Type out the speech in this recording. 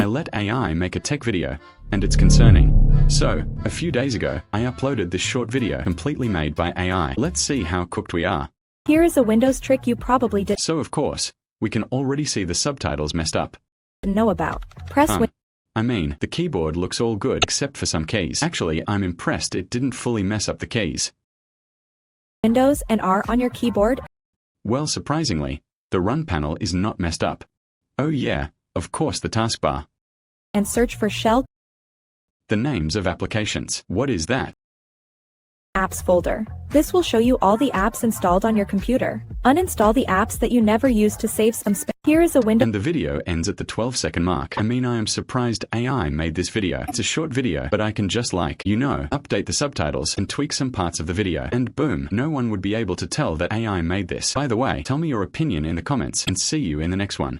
I let AI make a tech video, and it's concerning. So, a few days ago, I uploaded this short video completely made by AI. Let's see how cooked we are. Here is a Windows trick you probably didn't So of course, we can already see the subtitles messed up. know about. Press I mean, the keyboard looks all good except for some keys. Actually, I'm impressed it didn't fully mess up the keys. Windows and R on your keyboard. Well, surprisingly, the run panel is not messed up. Oh yeah, of course the taskbar. And search for shell The names of applications. What is that? apps folder. This will show you all the apps installed on your computer. Uninstall the apps that you never use to save some space. Here is a window. And the video ends at the 12-second mark. I mean, I am surprised AI made this video. It's a short video, but I can just update the subtitles and tweak some parts of the video. And boom, no one would be able to tell that AI made this. By the way, tell me your opinion in the comments and see you in the next one.